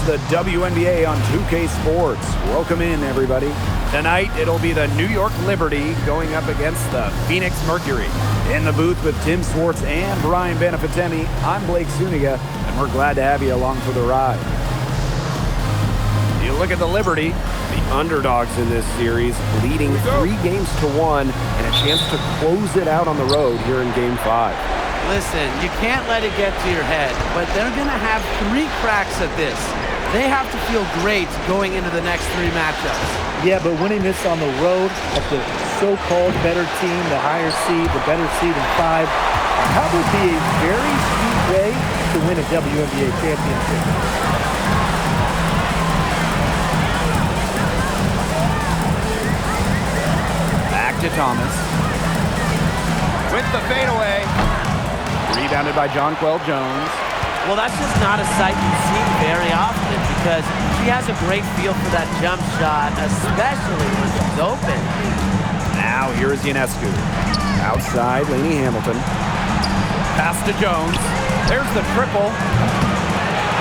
the WNBA on 2K Sports. Welcome in, everybody. Tonight, it'll be the New York Liberty going up against the Phoenix Mercury. In the booth with Tim Swartz and Brian Beneficenti, I'm Blake Zuniga, and we're glad to have you along for the ride. You look at the Liberty, the underdogs in this series, leading 3 games to 1, and a chance to close it out on the road here in Game 5. Listen, you can't let it get to your head, but they're going to have 3 cracks at this. They have to feel great going into the next 3 matchups. Yeah, but winning this on the road at the so-called better team, the higher seed, the better seed in 5, that would be a very sweet way to win a WNBA championship. Back to Thomas. With the fadeaway. Rebounded by Jonquel Jones. Well, that's just not a sight you see very often because she has a great feel for that jump shot, especially when she's open. Now here is Ionescu. Outside, Lainey Hamilton. Pass to Jones. There's the triple.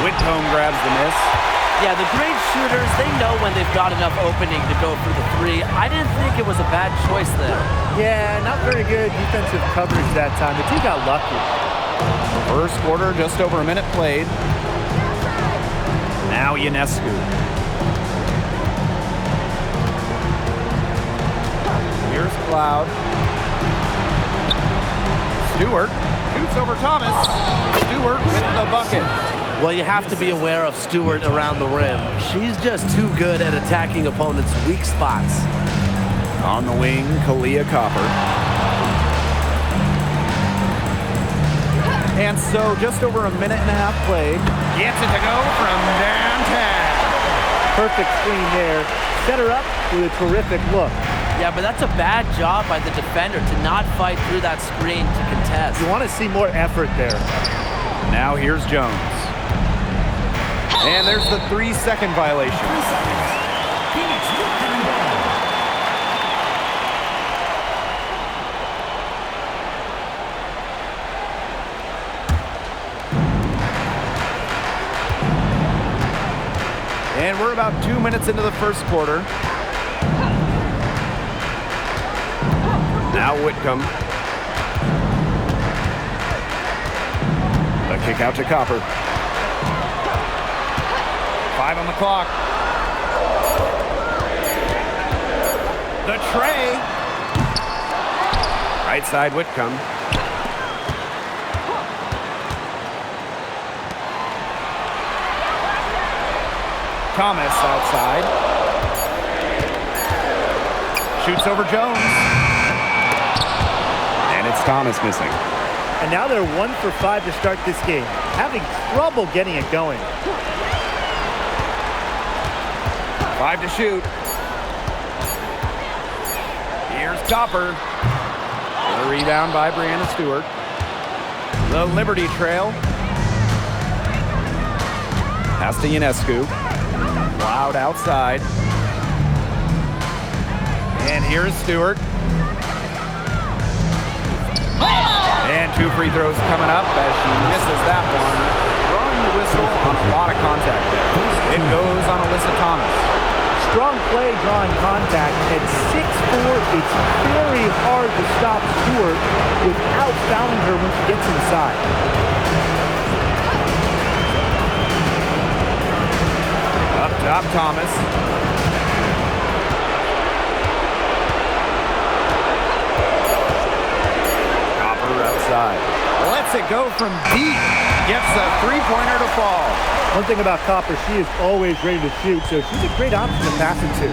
Whitcomb grabs the miss. Yeah, the great shooters, they know when they've got enough opening to go for the 3. I didn't think it was a bad choice there. Yeah, not very good defensive coverage that time, but you got lucky. First quarter, just over a minute played. Now Ionescu. Here's Cloud. Stewart shoots over Thomas. Stewart with the bucket. Well, you have to be aware of Stewart around the rim. She's just too good at attacking opponents' weak spots. On the wing, Kalia Copper. And so, just over a minute and a half played. Gets it to go from downtown. Perfect screen there. Set her up with a terrific look. Yeah, but that's a bad job by the defender to not fight through that screen to contest. You want to see more effort there. Now here's Jones. And there's the 3-second violation. 3 seconds. Phoenix And we're about 2 minutes into the first quarter. Now Whitcomb. A kick out to Copper. 5 on the clock. The tray. Right side Whitcomb. Thomas outside. Shoots over Jones. And it's Thomas missing. And now they're 1 for 5 to start this game. Having trouble getting it going. 5 to shoot. Here's Copper. The rebound by Brianna Stewart. The Liberty trail. Pass to Ionescu. Loud outside. And here's Stewart. And 2 free throws coming up as she misses that one. Throwing the whistle on a lot of contact there. It goes on Alyssa Thomas. Strong play drawing contact. At 6'4", it's very hard to stop Stewart without fouling her when she gets inside. Up top, Thomas. Copper outside. Lets it go from deep. Gets a 3-pointer to fall. One thing about Copper, she is always ready to shoot, so she's a great option to pass it to.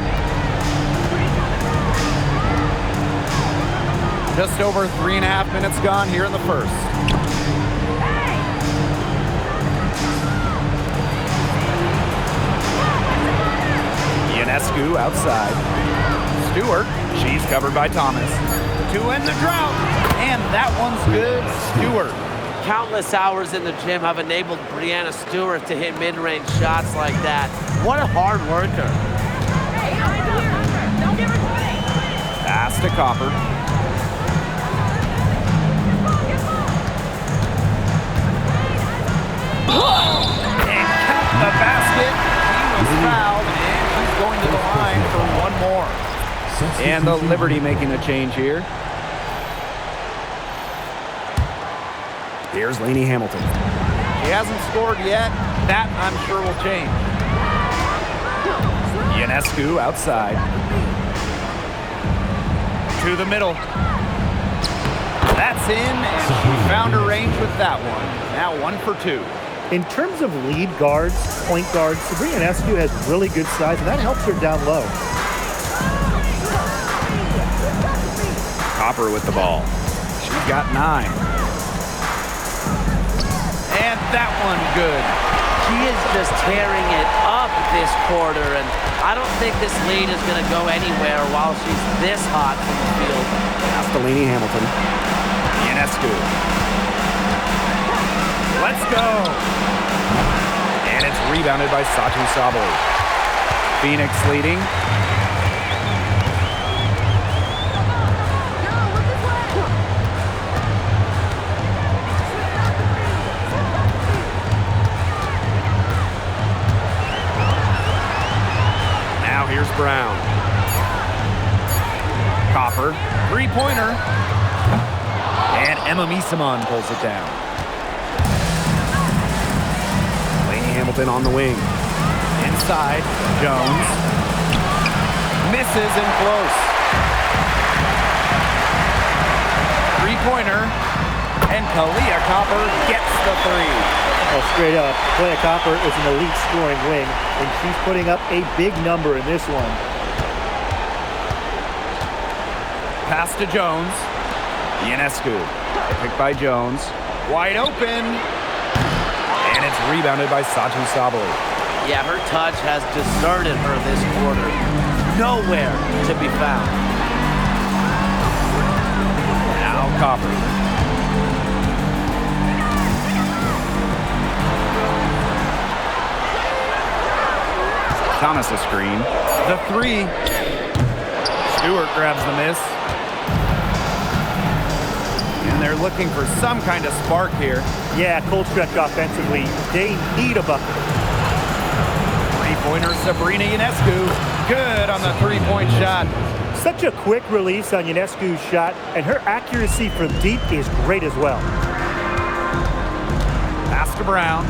Just over 3.5 minutes gone here in the first. Ionescu outside. Stewart, she's covered by Thomas. To end the drought, and that one's good. Stewart. Countless hours in the gym have enabled Brianna Stewart to hit mid-range shots like that. What a hard worker. Pass to Copper. And count the basket. fouled, and she's going to the line for one more. And the Liberty making a change here. Here's Lainey Hamilton. She hasn't scored yet. That, I'm sure, will change. Ionescu outside. To the middle. That's in, and she found her range with that one. Now 1 for 2. In terms of lead guards, point guards, Sabrina Ionescu has really good size, and that helps her down low. Copper with the ball. She's got 9. And that one good. She is just tearing it up this quarter, and I don't think this lead is going to go anywhere while she's this hot from the field. Pass to Lainey Hamilton. Ionescu. Let's go. And it's rebounded by Satu Saboli. Phoenix leading. Here's Brown. Copper, three-pointer. And Emma Misamon pulls it down. Lainey Hamilton on the wing. Inside, Jones. Misses and close. Three-pointer. And Kalia Copper gets the three. Well, straight up, Kalia Copper is an elite scoring wing, and she's putting up a big number in this one. Pass to Jones. Ionescu. Picked by Jones. Wide open. And it's rebounded by Satu Saboli. Yeah, her touch has deserted her this quarter. Nowhere to be found. Now Copper. Thomas a screen. The three. Stewart grabs the miss. And they're looking for some kind of spark here. Yeah, Colstrek offensively, they need a bucket. Three-pointer Sabrina Ionescu. Good on the three-point shot. Such a quick release on Ionescu's shot, and her accuracy from deep is great as well. Pass to Brown.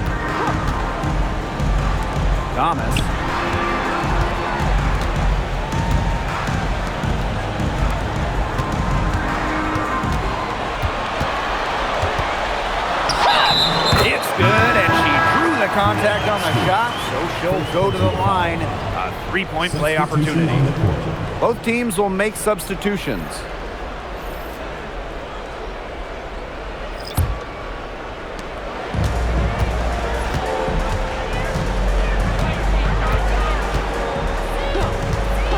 Thomas. It's good, and she drew the contact on the shot, so she'll go to the line. A three-point play opportunity. Both teams will make substitutions.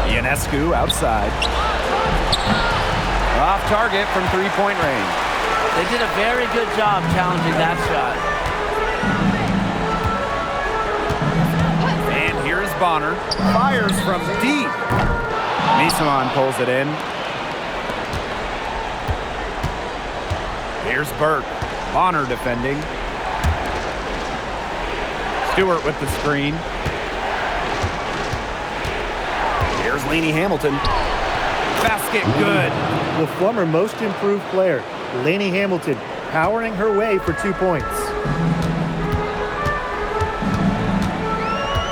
Ionescu outside. Off target from three-point range. They did a very good job challenging that shot. And here's Bonner. Fires from deep. Misamon pulls it in. Here's Burke. Bonner defending. Stewart with the screen. Here's Lainey Hamilton. Basket good. The former most improved player, Lainey Hamilton, powering her way for 2 points.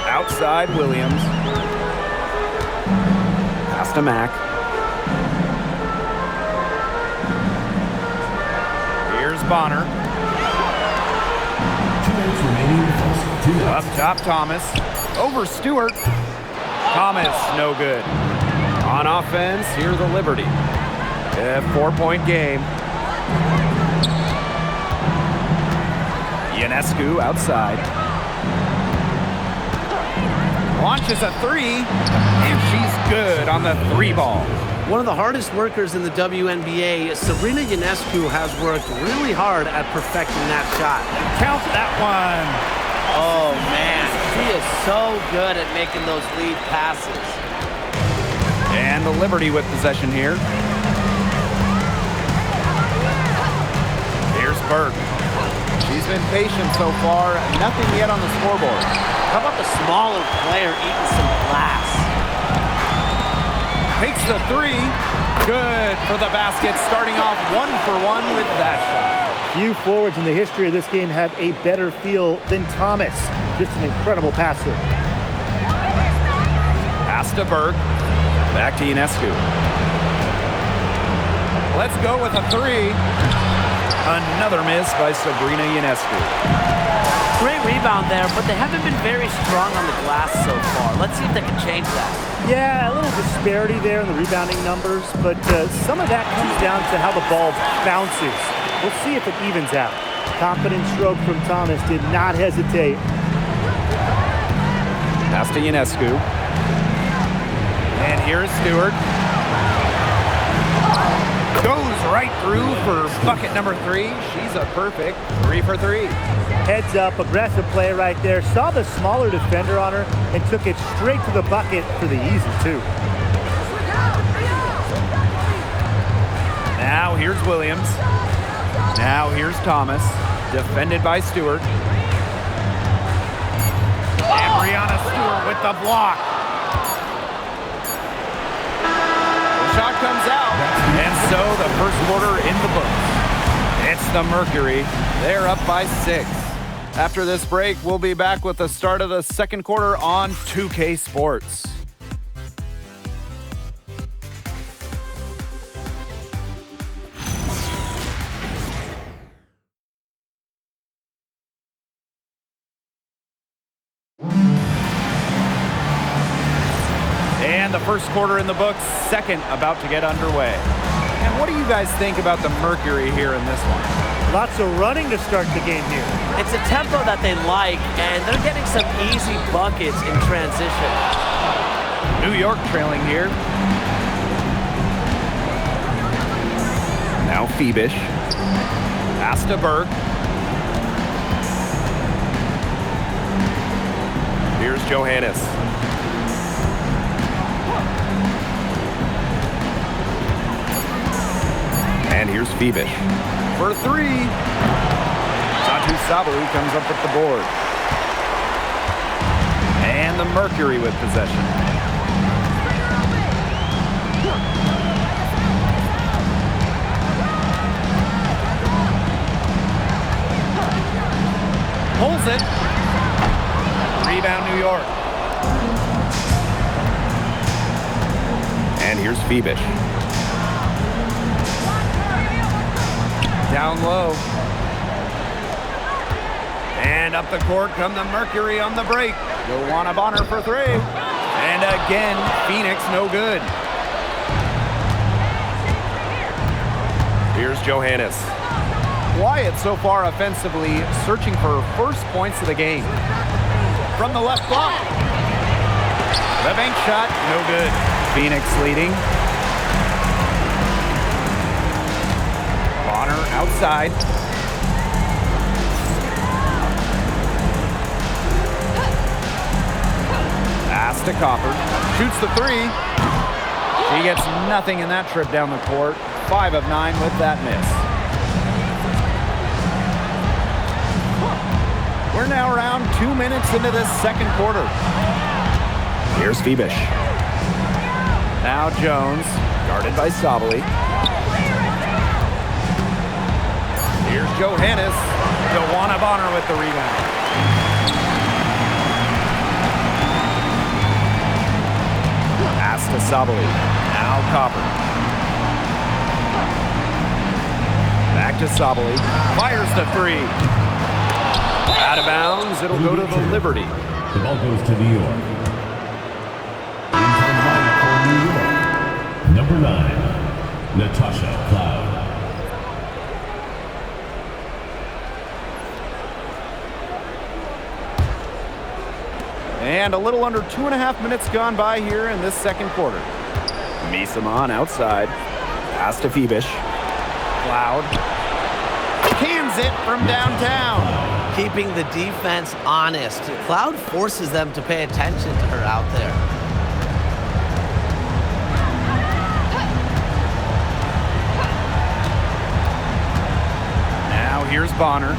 Outside Williams. Pass to Mack. Here's Bonner. Up top, Thomas. Over Stewart. Thomas, no good. On offense, here's the Liberty. A 4-point game. Ionescu outside. Launches a three, and she's good on the three ball. One of the hardest workers in the WNBA, Sabrina Ionescu has worked really hard at perfecting that shot. Count that one. Oh, man. She is so good at making those lead passes. And the Liberty with possession here. Here's Burke. He's been patient so far. Nothing yet on the scoreboard. How about the smaller player eating some glass? Takes the three. Good for the basket. Starting off 1 for 1 with that shot. Few forwards in the history of this game have a better feel than Thomas. Just an incredible passer. Pass to Burke. Back to Ionescu. Let's go with a three. Another miss by Sabrina Ionescu. Great rebound there, but they haven't been very strong on the glass so far. Let's see if they can change that. Yeah, a little disparity there in the rebounding numbers, but some of that comes down to how the ball bounces. We'll see if it evens out. Confident stroke from Thomas, did not hesitate. Pass to Ionescu. And here's Stewart. Goes right through for bucket number 3. She's a perfect 3 for 3. Heads up, aggressive play right there. Saw the smaller defender on her and took it straight to the bucket for the easy 2. Now here's Williams. Now here's Thomas. Defended by Stewart. And Brianna Stewart with the block. The shot comes out. And so the first quarter in the books. It's the Mercury. They're up by 6. After this break, we'll be back with the start of the second quarter on 2K Sports. And the first quarter in the books, second about to get underway. And what do you guys think about the Mercury here in this one? Lots of running to start the game here. It's a tempo that they like, and they're getting some easy buckets in transition. New York trailing here. Now Phoebish. Pass to Burke. Here's Johannes. And here's Phoebish. For 3. Satu Sabali comes up with the board. And the Mercury with possession. Pulls it. Rebound New York. And here's Phoebish. Down low. And up the court come the Mercury on the break. Joanna Bonner for 3. And again, Phoenix no good. Here's Johannes. Wyatt so far offensively searching for first points of the game. From the left block. The bank shot, no good. Phoenix leading. Bonner outside. Pass to Copper. Shoots the 3. She gets nothing in that trip down the court. 5 of 9 with that miss. We're now around 2 minutes into this second quarter. Here's Phoebish. Now Jones, guarded by Sabali. Here's Johannes. Joanna Bonner with the rebound. Pass to Sabali. Now Copper. Back to Sabali. Fires the 3. Out of bounds. It'll go to the Liberty. The ball goes to New York. Into the line for New York. Number 9, Natasha Cloud. And a little under 2.5 minutes gone by here in this second quarter. Misaman outside. Pass to Phoebish. Cloud. Cans it from downtown. Keeping the defense honest. Cloud forces them to pay attention to her out there. Now here's Bonner.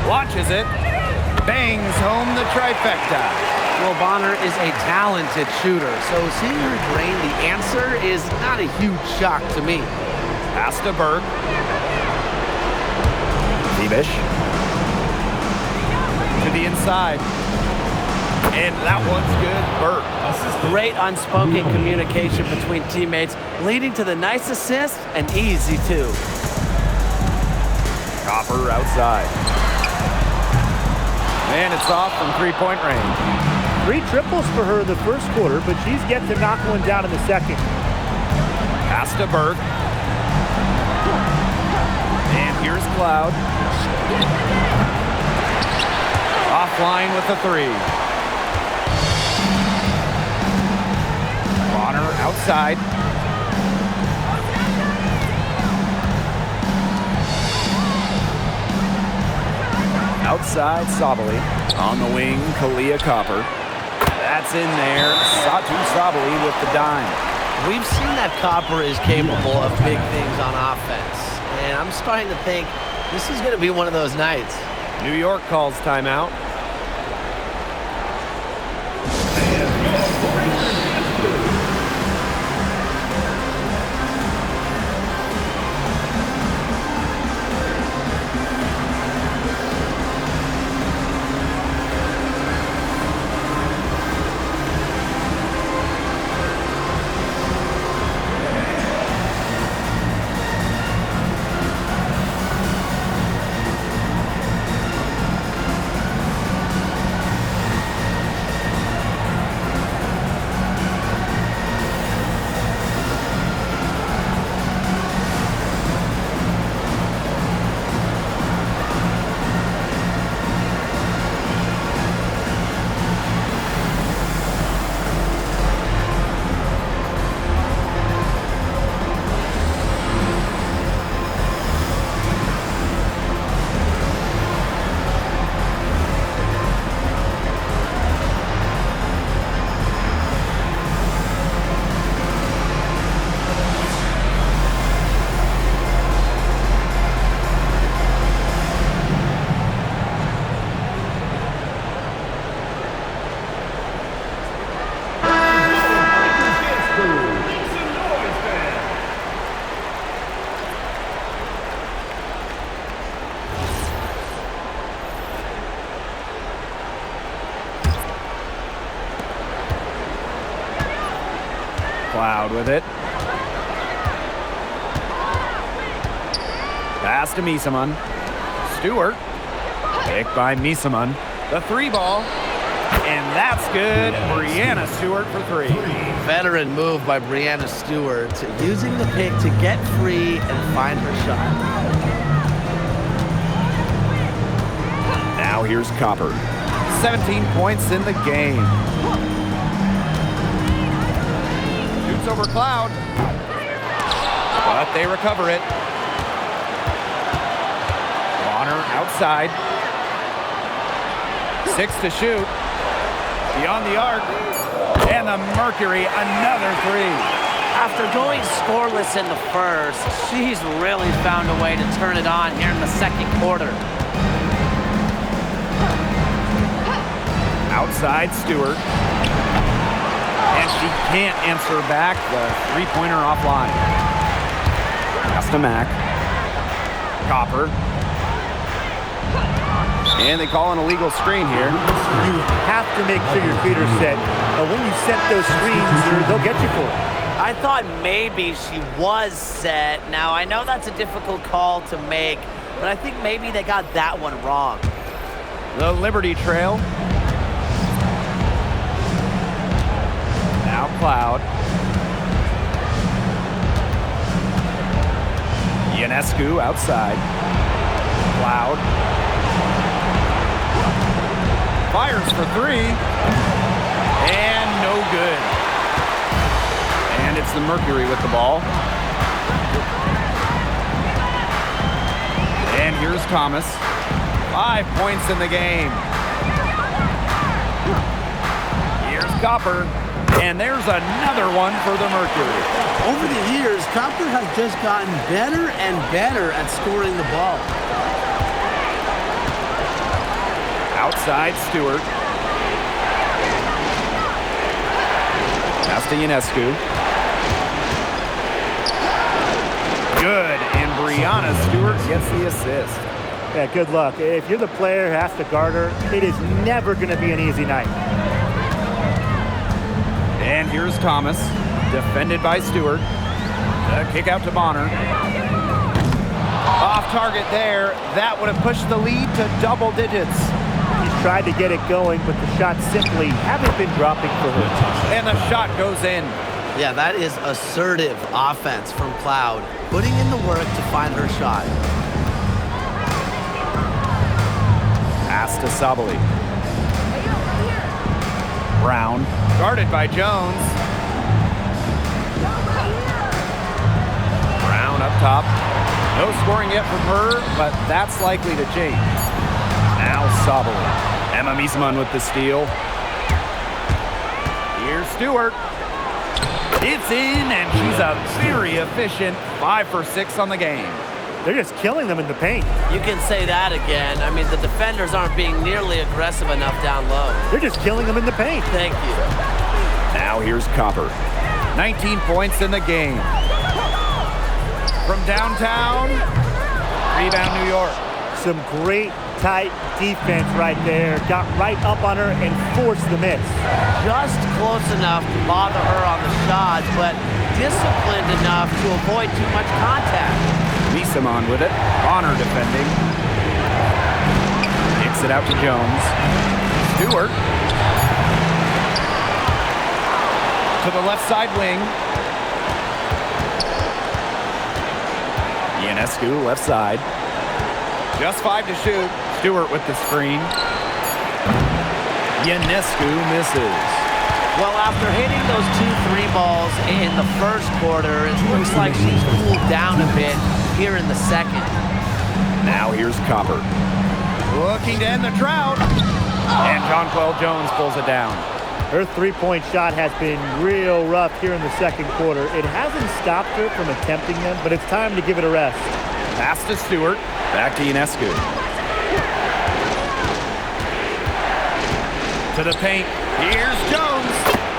Launches it. Bangs home the trifecta. Well, Bonner is a talented shooter, so seeing her drain the answer is not a huge shock to me. Pass to Berg. Zebish. To the inside. And that one's good. Berg. Great unspoken communication between teammates, leading to the nice assist and easy two. Copper outside. And it's off from three-point range. 3 triples for her in the first quarter, but she's yet to knock one down in the second. Pass to Berg. And here's Cloud. Offline with the three. Bonner outside. Outside, Sabali. On the wing, Kalia Copper. That's in there. Satu Sabali with the dime. We've seen that Copper is capable of big things on offense, and I'm starting to think this is going to be one of those nights. New York calls timeout. Cloud with it. Pass to Misaman. Stewart. Picked by Misaman. The three ball. And that's good. Brianna Stewart for three. Veteran move by Brianna Stewart, using the pick to get free and find her shot. Now here's Copper. 17 points in the game. Shoots over Cloud. But they recover it. Bonner outside. 6 to shoot. Beyond the arc. And the Mercury, another three. After going scoreless in the first, she's really found a way to turn it on here in the second quarter. Outside Stewart. And she can't answer back the three-pointer offline. Pass to Mack. Copper. And they call an illegal screen here. You have to make sure your feet are set. When you set those screens, they'll get you for it. I thought maybe she was set. Now, I know that's a difficult call to make, but I think maybe they got that one wrong. The Liberty trail. Now Cloud. Ionescu outside. Cloud. Fires for three. And no good. And it's the Mercury with the ball. And here's Thomas. 5 points in the game. Here's Copper. And there's another one for the Mercury. Over the years, Copper has just gotten better and better at scoring the ball. Outside Stewart. Pass to Ionescu. Good, and Brianna Stewart gets the assist. Yeah, good luck. If you're the player who has to guard her, it is never going to be an easy night. And here's Thomas, defended by Stewart. The kick out to Bonner. Off target there. That would have pushed the lead to double digits. He's tried to get it going, but the shots simply haven't been dropping for her. And the shot goes in. Yeah, that is assertive offense from Cloud, putting in the work to find her shot. Pass to Sabali. Brown, guarded by Jones. Brown up top. No scoring yet from her, but that's likely to change. Now Sabali. Emma Miesman with the steal. Here's Stewart. It's in, and she's a very efficient 5 for 6 on the game. They're just killing them in the paint. You can say that again. I mean, the defenders aren't being nearly aggressive enough down low. They're just killing them in the paint. Thank you. Now here's Copper. 19 points in the game. From downtown, rebound New York. Some great tight defense right there. Got right up on her and forced the miss. Just close enough to bother her on the shots, but disciplined enough to avoid too much contact. Miesman with it. Bonner defending. Kicks it out to Jones. Stewart. To the left side wing. Ionescu, left side. Just 5 to shoot. Stewart with the screen. Ionescu misses. Well, after hitting those 2 3 balls in the first quarter, it looks like she's cooled down a bit here in the second. Now here's Copper. Looking to end the drought. And Jonquel Jones pulls it down. Her three-point shot has been real rough here in the second quarter. It hasn't stopped her from attempting them, but it's time to give it a rest. Pass to Stewart. Back to Ionescu. To the paint. Here's Jones.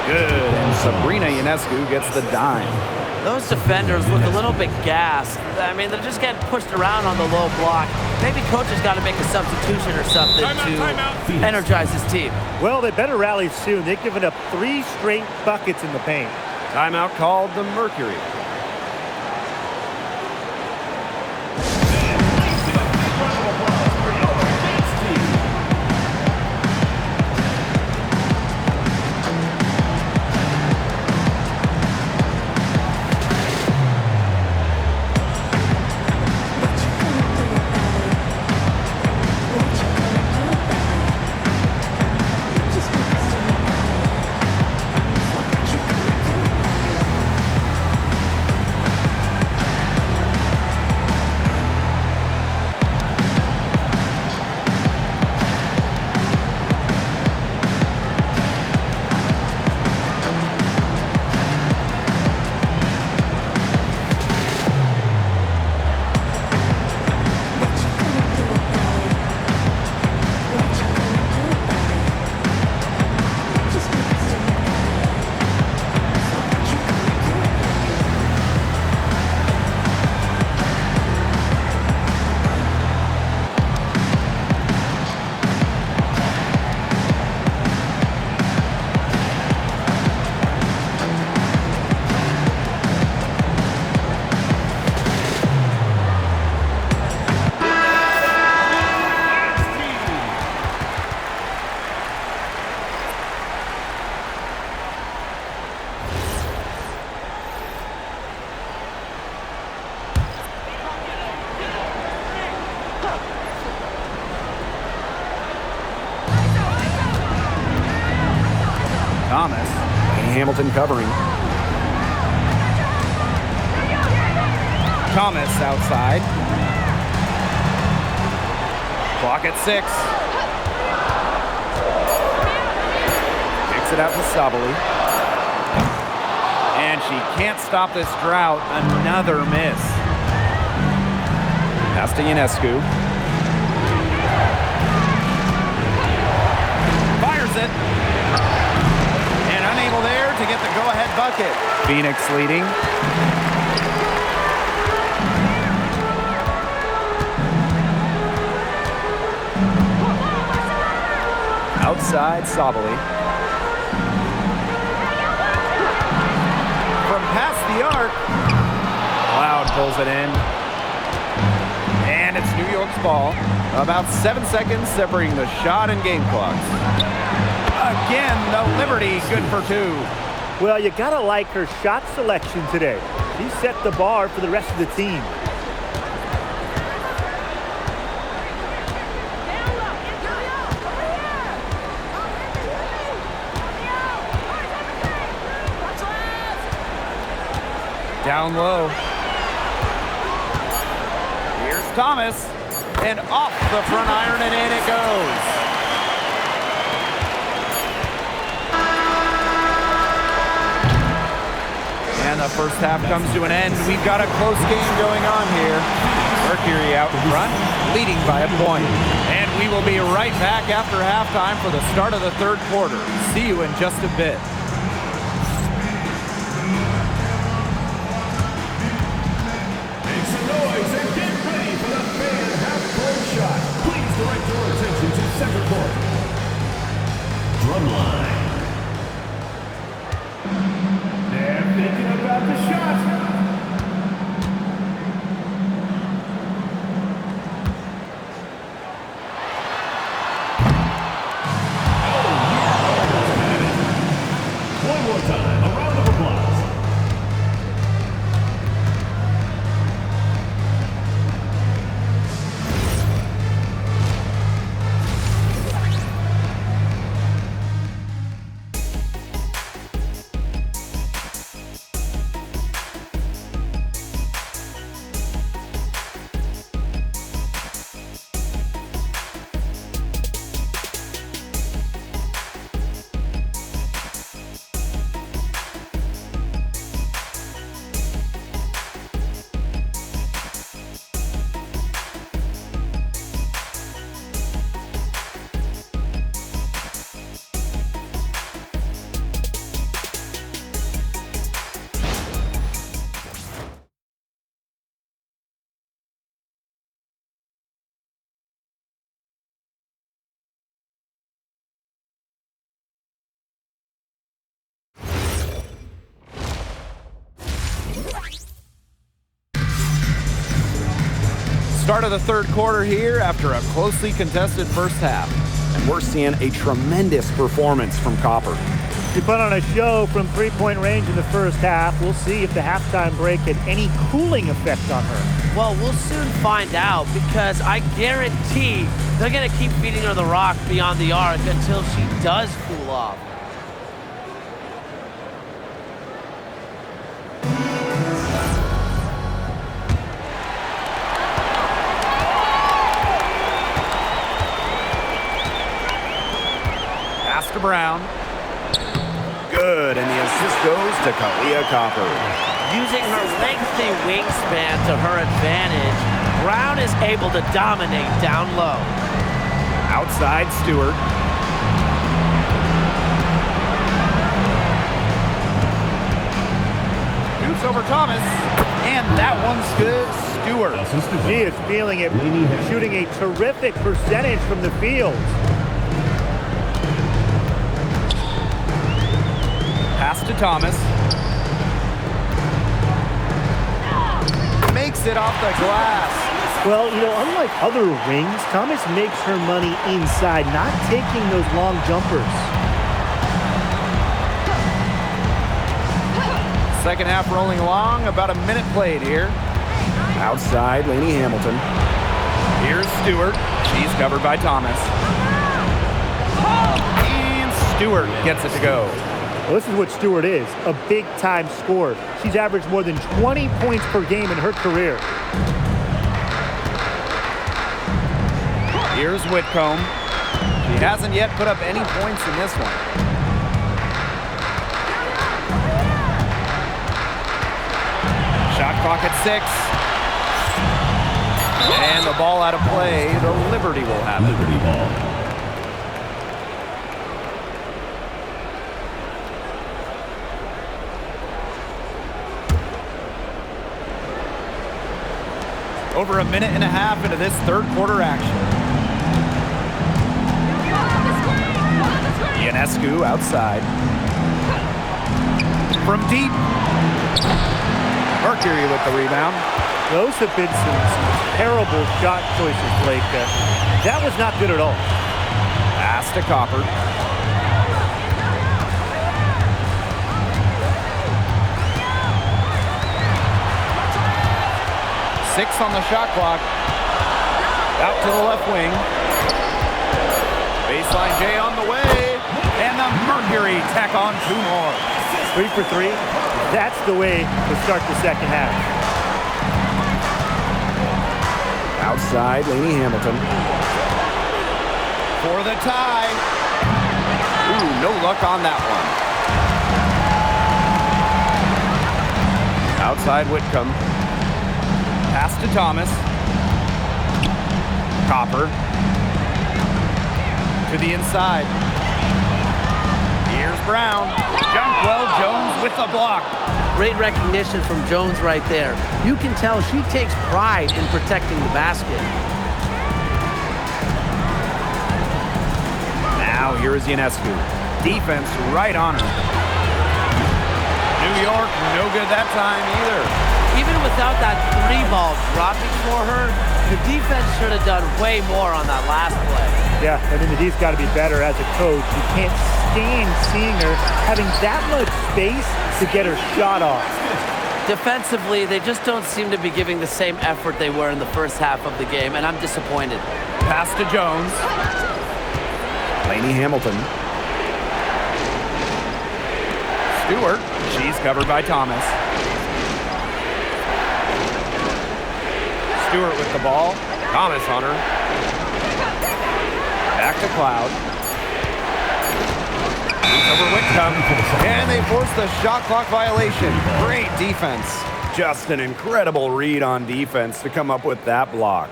Good. And Sabrina Ionescu gets the dime. Those defenders look a little bit gassed. I mean, they're just getting pushed around on the low block. Maybe coach has got to make a substitution or something to energize his team. Well, they better rally soon. They've given up 3 straight buckets in the paint. Timeout called the Mercury. Thomas. Hamilton covering. Thomas outside. Clock at 6. Kicks it out to Sabali. And she can't stop this drought. Another miss. Pass to Ionescu. it. And unable there to get the go-ahead bucket. Phoenix leading. Outside, Sabali. From past the arc, Cloud pulls it in. And it's New York's ball. About 7 seconds separating the shot and game clocks. Again, the Liberty good for 2. Well, you gotta like her shot selection today. She set the bar for the rest of the team. Down low. Here's Thomas. And off the front iron and in it goes. And the first half comes to an end. We've got a close game going on here. Mercury out front, leading by a point. And we will be right back after halftime for the start of the third quarter. See you in just a bit. Direct your attention to center court. Drumline. They're thinking about the shot. One more time, a round of applause. Start of the third quarter here after a closely contested first half. And we're seeing a tremendous performance from Copper. She put on a show from three-point range in the first half. We'll see if the halftime break had any cooling effect on her. Well, we'll soon find out because I guarantee they're going to keep feeding her the rock beyond the arc until she does cool off. To Brown. Good, and the assist goes to Kalia Copper. Using her lengthy wingspan to her advantage, Brown is able to dominate down low. Outside, Stewart. Shoots over Thomas, and that one's good. Stewart. She is feeling it, shooting a terrific percentage from the field. Pass to Thomas. Makes it off the glass. Well, you know, unlike other wings, Thomas makes her money inside, not taking those long jumpers. Second half rolling along, about a minute played here. Outside, Lainey Hamilton. Here's Stewart. She's covered by Thomas. And Stewart gets it to go. Well, this is what Stewart is, a big-time scorer. She's averaged more than 20 points per game in her career. Here's Whitcomb. She hasn't yet put up any points in this one. Shot clock at 6. And the ball out of play. The Liberty will have it. Liberty ball. Over a minute and a half into this third quarter action. Ionescu outside. From deep. Mercury with the rebound. Those have been some terrible shot choices, Blake. That was not good at all. Pass to Copper. Six on the shot clock. Out to the left wing. Baseline J on the way. And the Mercury tack on 2 more. 3 for 3. That's the way to start the second half. Outside, Laney Hamilton. For the tie. Ooh, no luck on that one. Outside Whitcomb. Pass to Thomas. Copper. To the inside. Here's Brown. Junkwell Jones with the block. Great recognition from Jones right there. You can tell she takes pride in protecting the basket. Now here is Ionescu. Defense right on her. New York, no good that time either. Even without that 3-ball dropping for her, the defense should have done way more on that last play. Yeah, I mean, the D's got to be better as a coach. You can't stand seeing her having that much space to get her shot off. Defensively, they just don't seem to be giving the same effort they were in the first half of the game, and I'm disappointed. Pass to Jones. Laney Hamilton. Stewart. She's covered by Thomas. Stewart with the ball. Thomas on her. Back to Cloud. Over Whitcomb. And they force the shot clock violation. Great defense. Just an incredible read on defense to come up with that block.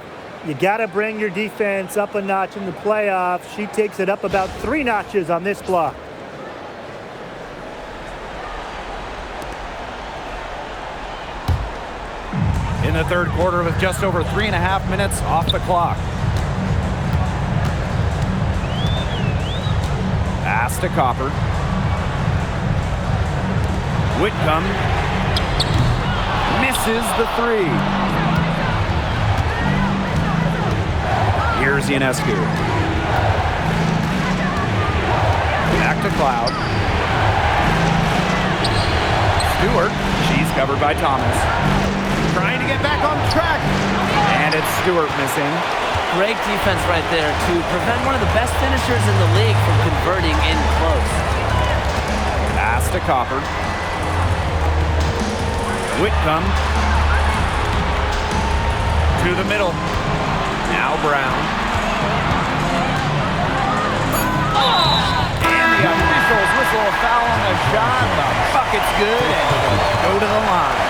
You got to bring your defense up a notch in the playoffs. She takes it up about 3 notches on this block. In the third quarter with just over 3.5 minutes off the clock. Pass to Copper. Whitcomb misses the 3. Here's Ionescu. Back to Cloud. Stewart. She's covered by Thomas. Trying to get back on track. And it's Stewart missing. Great defense right there to prevent one of the best finishers in the league from converting in close. Pass to Copper. Whitcomb. To the middle. Now Brown. And the officials whistle a foul on the shot. The bucket's good and go to the line.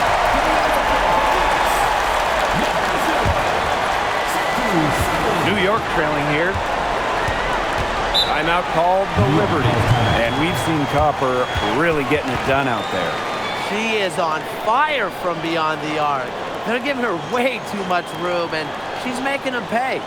New York trailing here. Timeout called the Liberty. And we've seen Copper really getting it done out there. She is on fire from beyond the arc. They're giving her way too much room, and she's making them pay.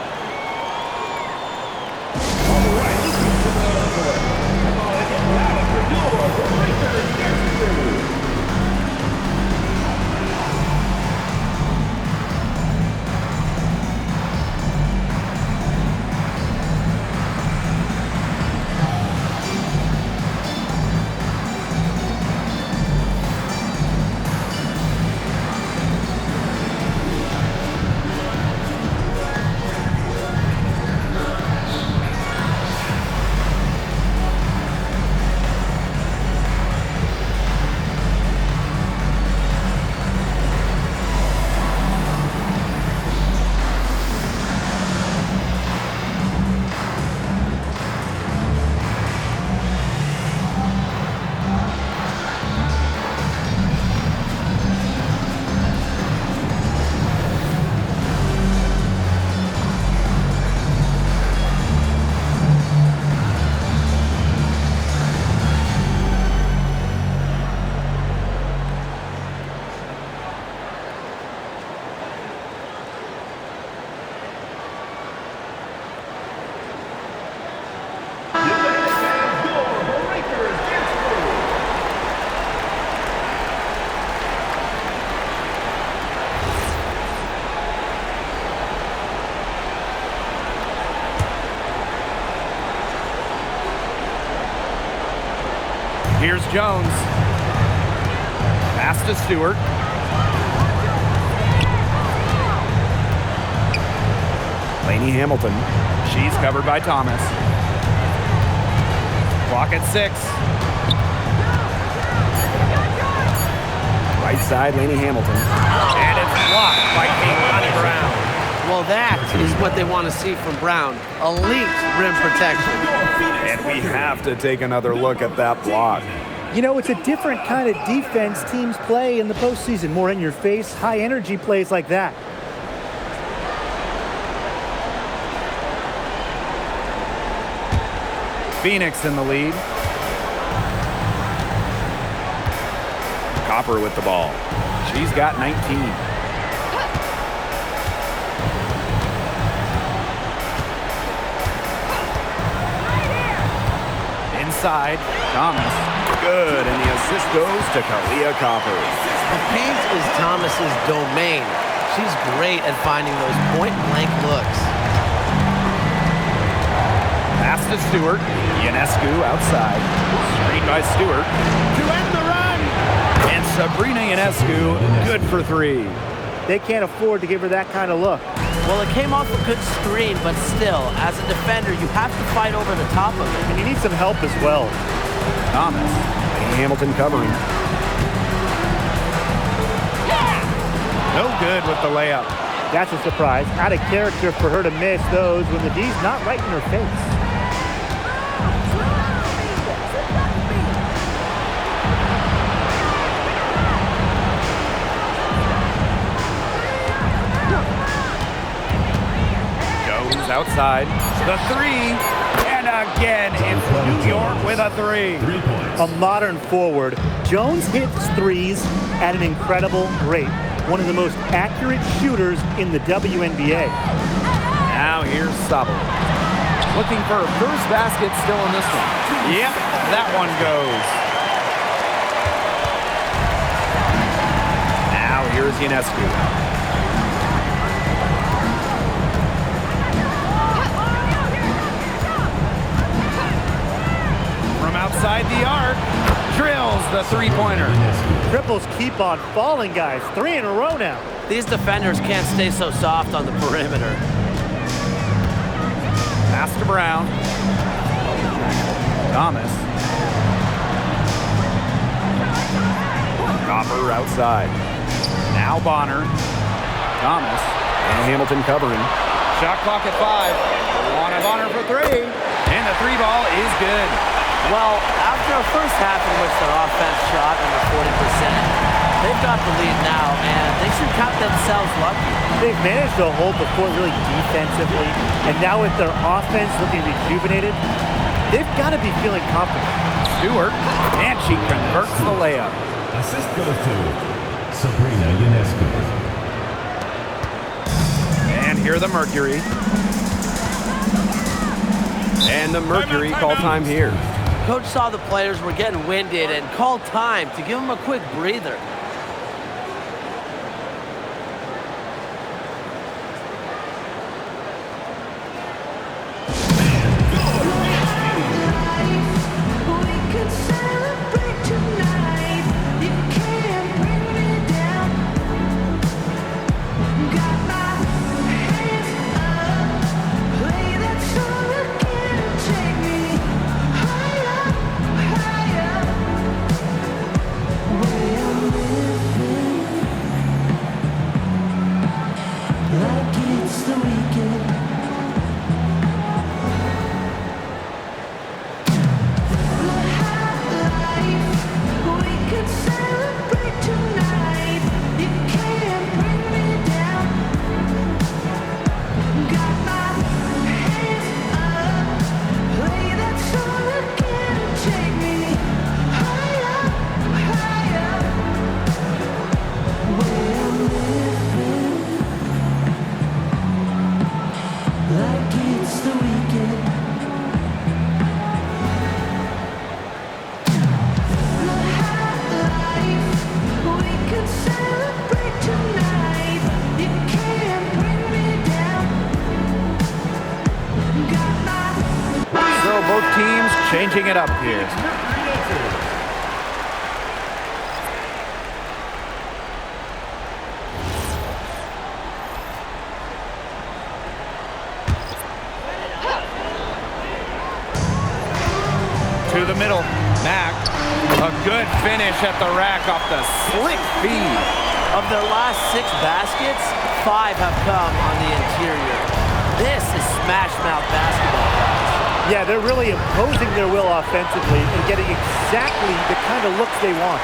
Jones. Pass to Stewart. Lainey Hamilton. She's covered by Thomas. Clock at 6. Right side, Lainey Hamilton. And it's blocked by Kate Brown. Well, that is what they want to see from Brown. Elite rim protection. And we have to take another look at that block. You know, it's a different kind of defense teams play in the postseason. More in your face, high energy plays like that. Phoenix in the lead. Copper with the ball. She's got 19. Inside, Thomas. Good, and the assist goes to Kalia Copper. The paint is Thomas's domain. She's great at finding those point-blank looks. Pass to Stewart. Ionescu outside. Screen by Stewart. To end the run. And Sabrina Ionescu, good for 3. They can't afford to give her that kind of look. Well, it came off a good screen, but still, as a defender, you have to fight over the top of it. And you need some help as well. Thomas. Lainey Hamilton covering. No good with the layup. That's a surprise. Out of character for her to miss those when the D's not right in her face. Outside, the 3, and again, it's New York with a 3. A modern forward, Jones hits threes at an incredible rate. One of the most accurate shooters in the WNBA. Now here's Sabo. Looking for a first basket still in this one. Yep, that one goes. Now here's Ionescu. Outside the arc, drills the 3-pointer. Triples keep on falling, guys. 3 in a row now. These defenders can't stay so soft on the perimeter. Pass to Brown. Thomas. Copper outside. Now Bonner. Thomas. And Hamilton covering. Shot clock at 5. On a Bonner for 3. And the 3 ball is good. Well, after a first half in which their offense shot under 40%, they've got the lead now, and they should count themselves lucky. They've managed to hold the fort really defensively, and now with their offense looking rejuvenated, they've got to be feeling confident. Stewart, and she converts the layup. Assist goes to Sabrina Ionescu. And here the Mercury. And the Mercury call time here. Coach saw the players were getting winded and called time to give them a quick breather. Both teams changing it up here. To the middle. Mack. A good finish at the rack off the slick feed. Of their last 6 baskets, 5 have come on the interior. This is smash mouth basketball, guys. Yeah, they're really imposing their will offensively and getting exactly the kind of looks they want.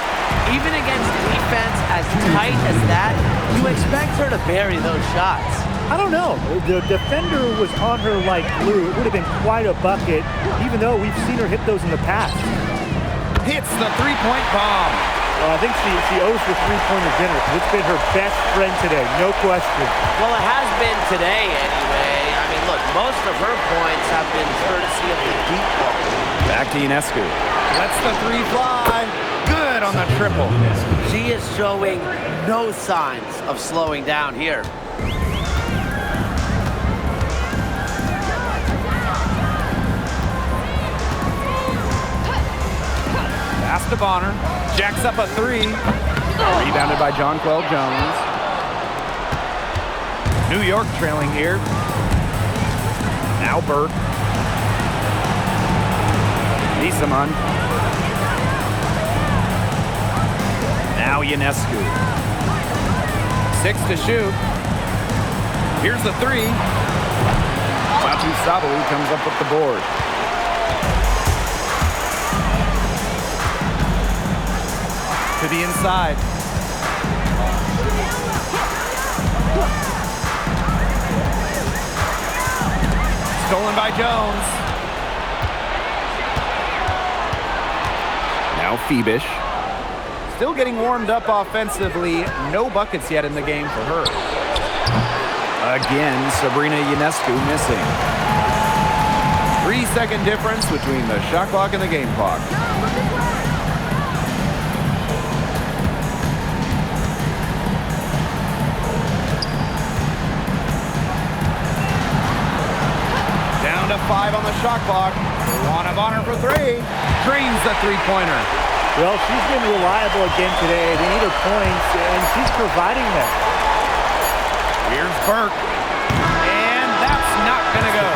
Even against defense as tight as that, you expect her to bury those shots. I don't know. The defender was on her like glue. It would have been quite a bucket, even though we've seen her hit those in the past. Hits the three-point bomb. Well, I think she owes the three-pointer dinner because it's been her best friend today, no question. Well, it has been today anyway. I mean, look, most of her points have been courtesy of the deep ball. Back to Ionescu. Lets the three fly. Good on the triple. She is showing no signs of slowing down here. Pass to Bonner. Jacks up a 3. Rebounded by Jonquel Jones. New York trailing here. Now Burke. Nisaman. Now Ionescu. 6 to shoot. Here's the 3. Fatu Sabalu comes up with the board. To the inside. Stolen by Jones. Now Phoebish. Still getting warmed up offensively. No buckets yet in the game for her. Again, Sabrina Ionescu missing. 3-second difference between the shot clock and the game clock. Down to 5 on the shot clock. Luana Bonner for 3. Drains the three-pointer. Well, she's been reliable again today. They need her points, and she's providing them. Here's Burke. And that's not going to go.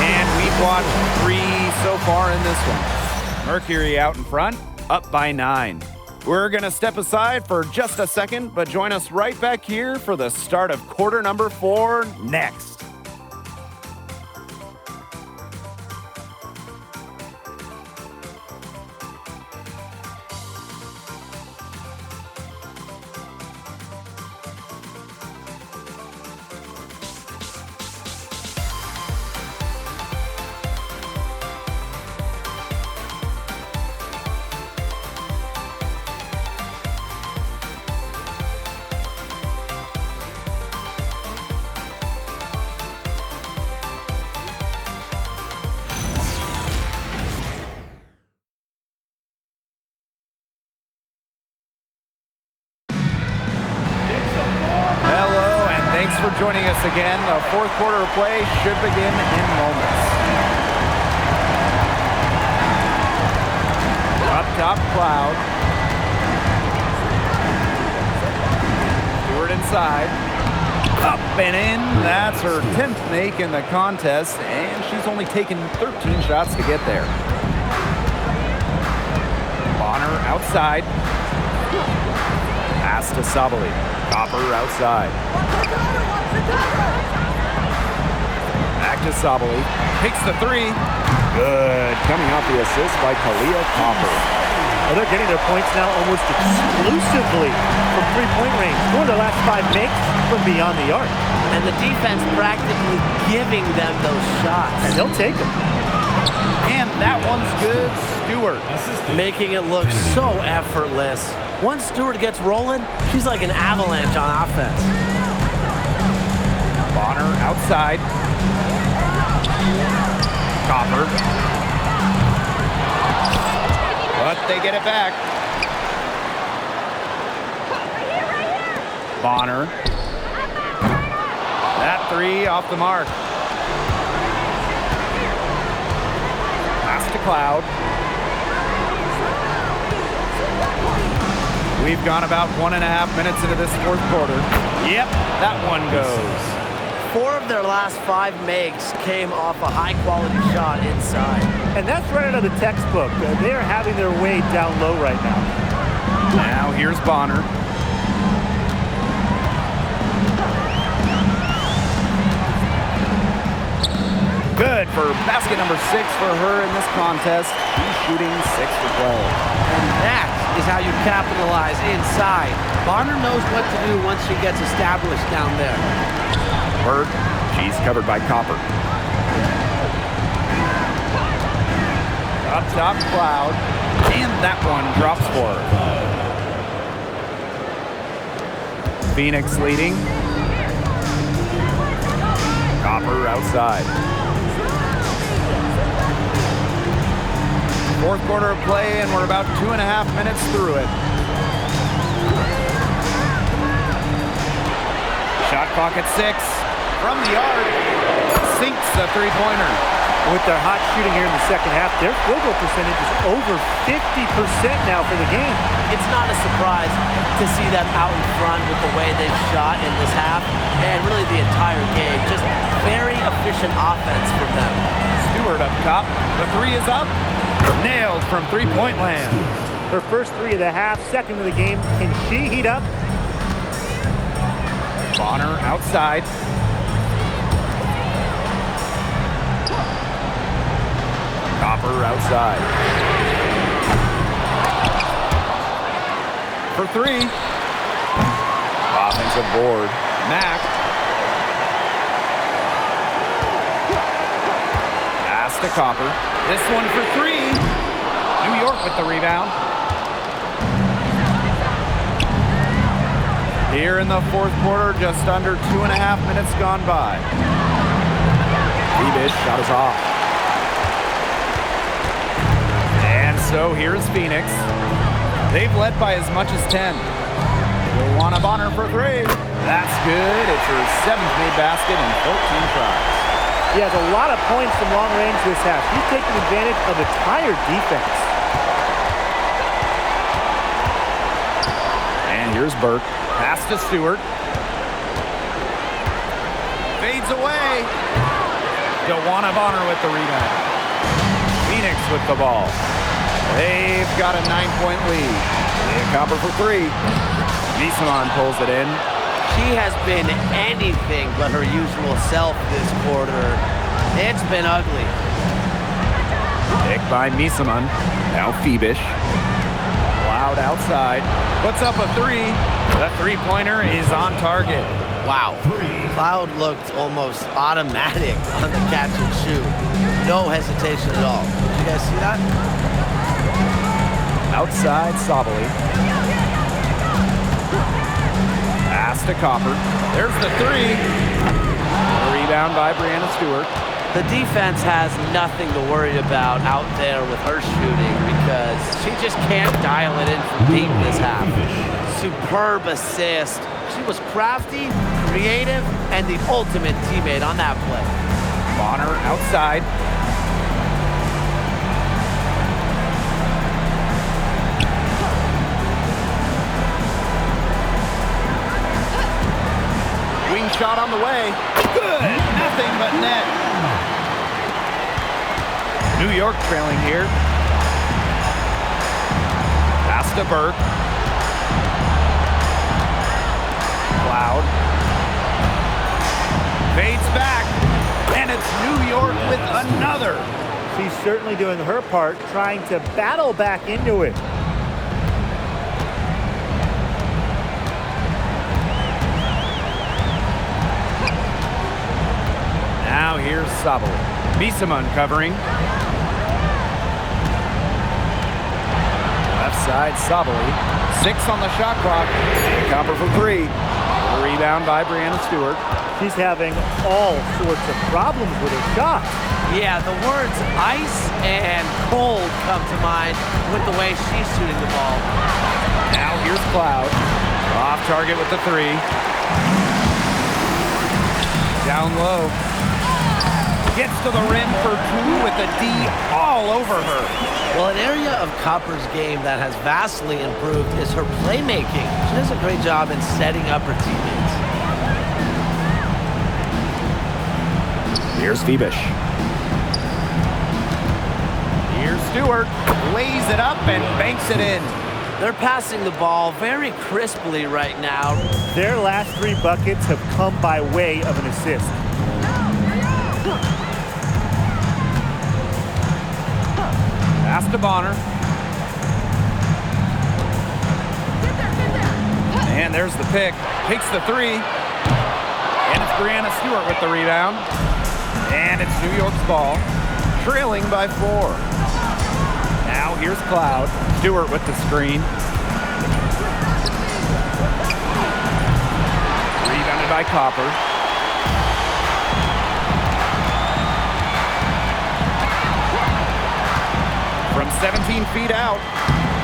And we've watched 3 so far in this one. Mercury out in front, up by 9. We're going to step aside for just a second, but join us right back here for the start of quarter number 4 next. For joining us again. The fourth quarter of play should begin in moments. Up top, Cloud. Stewart inside. Up and in. That's her 10th make in the contest, and she's only taken 13 shots to get there. Bonner outside. Pass to Sabali. Copper outside. Back to Sabali. Takes the 3. Good. Coming off the assist by Kalia Copper. Well, they're getting their points now almost exclusively from three-point range. 4 of their last 5 makes from beyond the arc. And the defense practically giving them those shots. And they'll take them. And that one's good. Stewart. Making it look so effortless. Once Stewart gets rolling, she's like an avalanche on offense. Bonner outside. Copper. But they get it back. Bonner. That 3 off the mark. Pass to Cloud. We've gone about 1.5 minutes into this fourth quarter. Yep, that one goes. 4 of their last 5 makes came off a high-quality shot inside. And that's right out of the textbook. They are having their way down low right now. Now here's Bonner. Good for basket number 6 for her in this contest. She's shooting 6 for 12. And that is how you capitalize inside. Bonner knows what to do once she gets established down there. Bird, she's covered by Copper. Up top, Cloud. And that one drops for her. Phoenix leading. Copper outside. Fourth quarter of play, and we're about 2.5 minutes through it. Shot clock at 6. From the arc, sinks the three-pointer. With their hot shooting here in the second half, their field goal percentage is over 50% now for the game. It's not a surprise to see them out in front with the way they've shot in this half, and really the entire game. Just very efficient offense from them. Stewart up top. The 3 is up. Nailed from three-point land. Her first 3 of the half, second of the game. Can she heat up? Bonner outside. Copper outside. For 3. Offensive board. Mack. Pass to Copper. This one for 3. New York with the rebound. Here in the fourth quarter, just under 2.5 minutes gone by. Bebish shot is off. And so here's Phoenix. They've led by as much as 10. Joanna Bonner for 3. That's good. It's her 7th made basket in 14 tries. He has a lot of points from long range this half. He's taking advantage of a tired defense. And here's Burke. Pass to Stewart. Fades away. Joanna Bonner with the rebound. Phoenix with the ball. They've got a 9-point lead. Copper for 3. Misaman pulls it in. She has been anything but her usual self this quarter. It's been ugly. Picked by Misaman. Now Phoebish. Cloud outside. Puts up a 3. The three-pointer is on target. Wow. Cloud looked almost automatic on the catch and shoot. No hesitation at all. Did you guys see that? Outside Sabali. Pass to Copper. There's the 3. A rebound by Brianna Stewart. The defense has nothing to worry about out there with her shooting because she just can't dial it in from deep this half. Superb assist. She was crafty, creative, and the ultimate teammate on that play. Bonner outside. Wing shot on the way. Good. Nothing but net. New York trailing here. Pass to Burke. Cloud. Fades back. And it's New York with another. She's certainly doing her part, trying to battle back into it. Now here's Sabali. Misaman covering. Left side, Sabali. 6 on the shot clock. Copper for 3. A rebound by Brianna Stewart. She's having all sorts of problems with her shot. Yeah, the words ice and cold come to mind with the way she's shooting the ball. Now here's Cloud. Off target with the 3. Down low. Gets to the rim for 2 with the D all over her. Well, an area of Copper's game that has vastly improved is her playmaking. She does a great job in setting up her teammates. Here's Phoebus. Here's Stewart. Lays it up and banks it in. They're passing the ball very crisply right now. Their last 3 buckets have come by way of an assist. Pass to Bonner. And there's the pick. Takes the 3. And it's Brianna Stewart with the rebound. And it's New York's ball. Trailing by 4. Now here's Cloud. Stewart with the screen. Rebounded by Copper. From 17 feet out,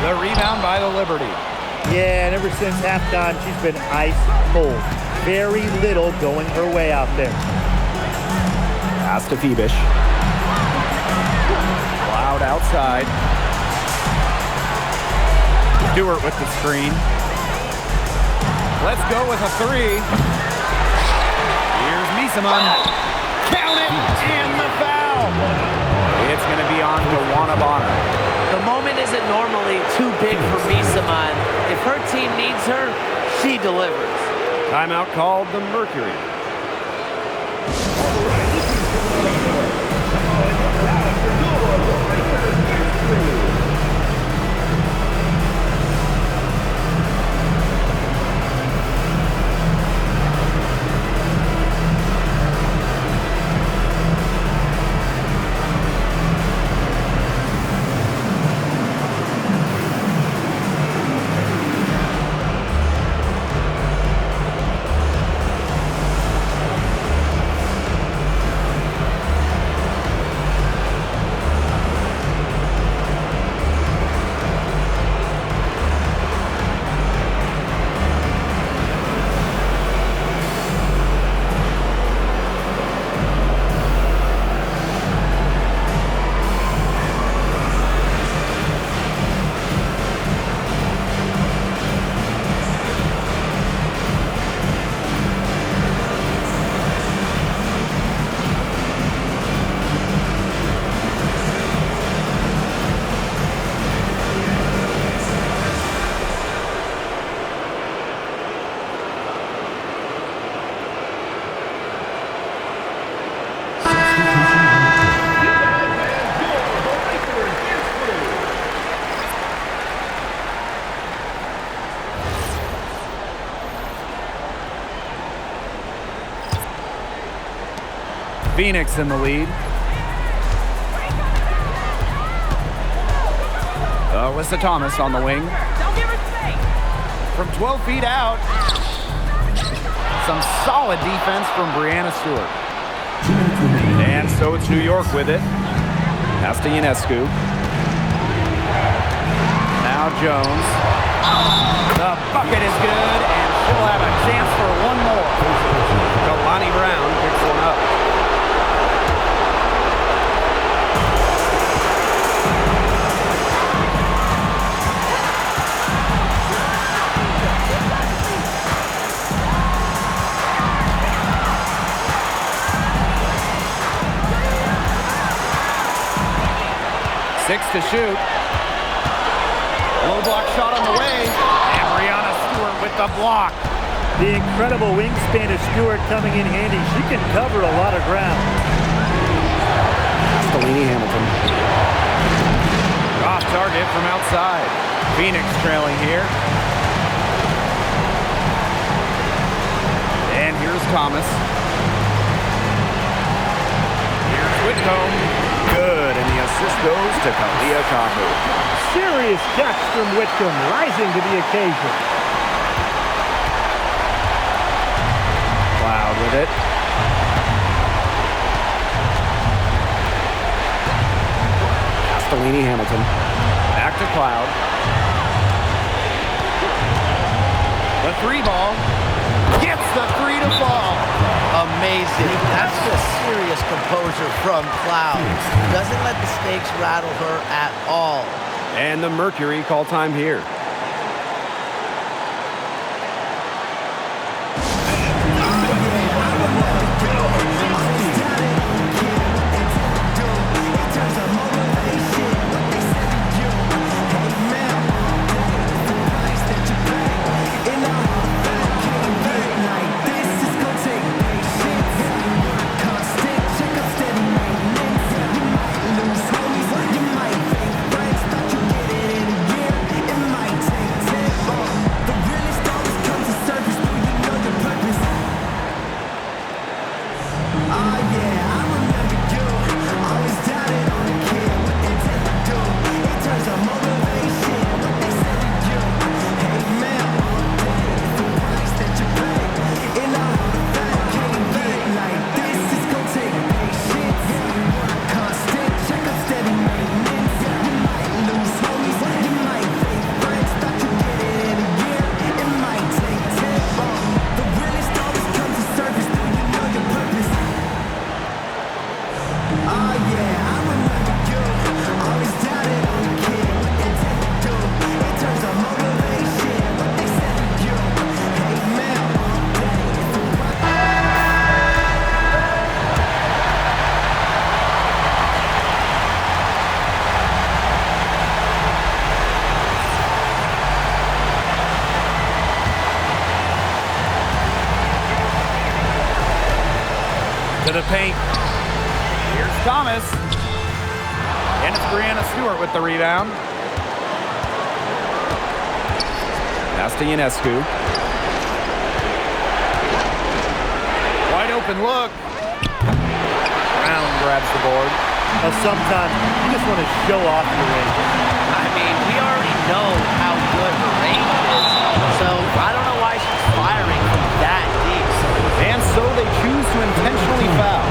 the rebound by the Liberty. Yeah, and ever since halftime, she's been ice cold. Very little going her way out there. Pass to Phoebus. Cloud outside. Stewart with the screen. Let's go with a 3. Here's Misaman. Count it, and the foul. It's going to be on to Juana Bonner. The moment isn't normally too big for Misaman. If her team needs her, she delivers. Timeout called the Mercury. Phoenix in the lead. Alyssa Thomas on the wing. From 12 feet out. Some solid defense from Brianna Stewart. And so it's New York with it. Pass to Ionescu. Now Jones. The bucket is good, and she'll have a chance for one more. Kalani Brown picks one up. Six to shoot. Low block shot on the way. And Brianna Stewart with the block. The incredible wingspan of Stewart coming in handy. She can cover a lot of ground. Delaney Hamilton. Off target from outside. Phoenix trailing here. And here's Thomas. Here's Whitcomb. Good, and the assist goes to Kalia Copper. Serious catch from Whitcomb, rising to the occasion. Cloud with it. Delaney Hamilton. Back to Cloud. The 3 ball. Gets the 3 to fall. Amazing. That's just serious composure from Cloud. Doesn't let the stakes rattle her at all. And the Mercury call time here. To the paint. Here's Thomas. And it's Brianna Stewart with the rebound. Pass to Ionescu. Wide open look. Brown grabs the board. Sometimes you just want to show off your range. I mean, we already know how good her range is, so I don't know why she's firing from that deep. And so they choose to intentionally foul.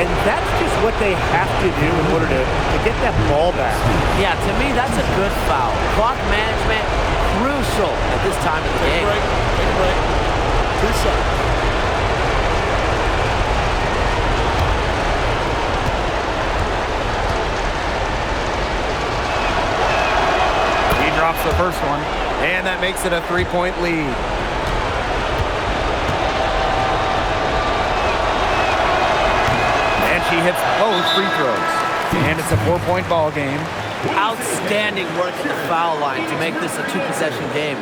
And that's just what they have to do in order to get that ball back. Yeah, to me, that's a good foul. Clock management, crucial at this time of the game. Take a break. 2 shots. He drops the first one, and that makes it a 3-point lead. And she hits both free throws. And it's a 4-point ball game. Outstanding work at the foul line to make this a 2-possession game.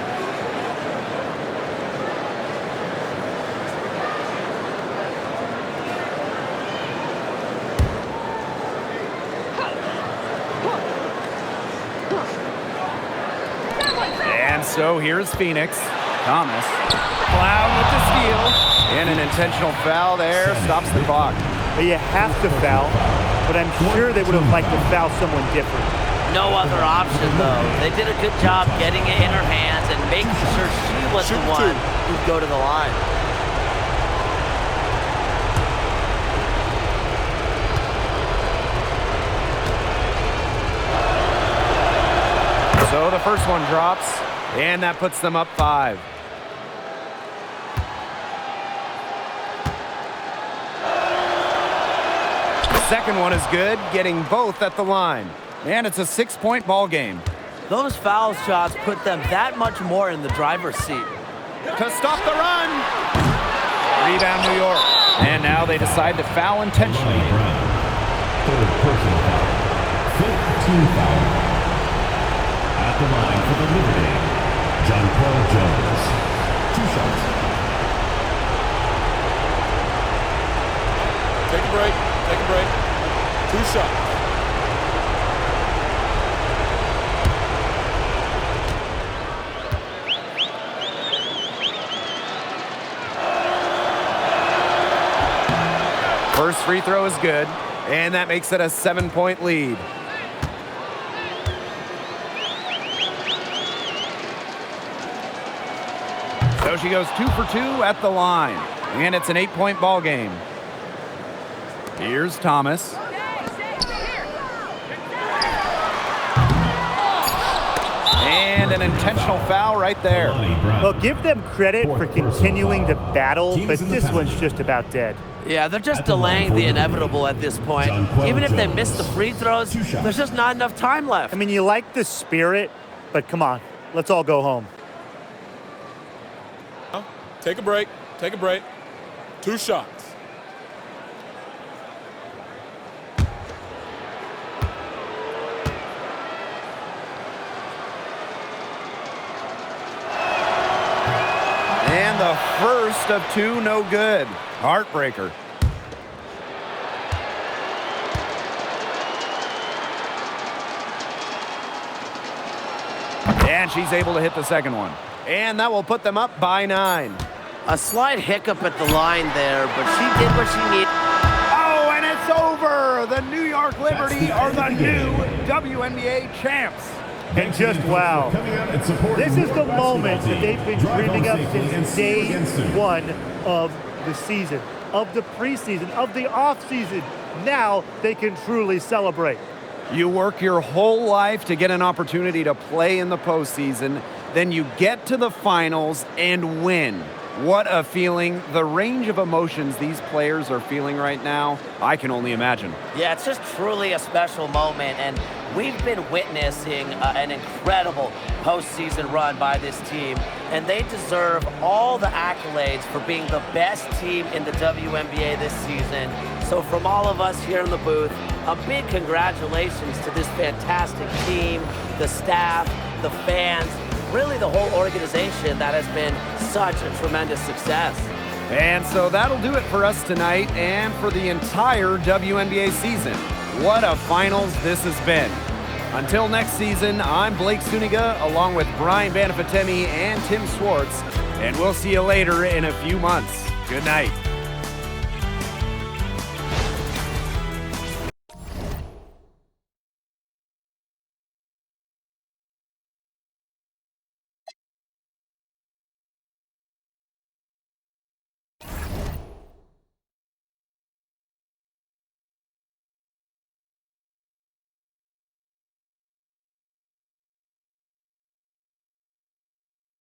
And so here's Phoenix. Thomas. Cloud with the steal. And an intentional foul there stops the clock. You have to foul, but I'm sure they would have liked to foul someone different. No other option, though. They did a good job getting it in her hands and making sure she was the one who'd go to the line. So the first one drops, and that puts them up 5. Second one is good, getting both at the line. And it's a 6-point ball game. Those foul shots put them that much more in the driver's seat. To stop the run. Rebound New York. And now they decide to foul intentionally. Third personal foul. 15 foul. At the line for the Liberty, John Paul Jones. 2 shots. Take a break. Take a break. 2 shots. First free throw is good, and that makes it a 7-point lead. So she goes 2 for 2 at the line, and it's an 8-point ball game. Here's Thomas. And an intentional foul right there. Well, give them credit for continuing to battle, but this one's just about dead. Yeah, they're just delaying the inevitable at this point. Even if they miss the free throws, there's just not enough time left. I mean, you like the spirit, but come on, let's all go home. Take a break. Take a break. 2 shots. And the first of 2, no good. Heartbreaker. And she's able to hit the second one. And that will put them up by 9. A slight hiccup at the line there, but she did what she needed. Oh, and it's over! The New York Liberty are the new WNBA champs. And just wow, this is the moment that they've been dreaming of since day 1 of the season, of the preseason, of the offseason. Now they can truly celebrate. You work your whole life to get an opportunity to play in the postseason, then you get to the finals and win. What a feeling. The range of emotions these players are feeling right now, I can only imagine. Yeah, it's just truly a special moment, and we've been witnessing an incredible postseason run by this team, and they deserve all the accolades for being the best team in the WNBA this season. So from all of us here in the booth, a big congratulations to this fantastic team, the staff, the fans, really the whole organization that has been such a tremendous success. And so that'll do it for us tonight and for the entire WNBA season. What a finals this has been. Until next season, I'm Blake Suniga along with Brian Banafitemi and Tim Swartz, and we'll see you later in a few months. Good night.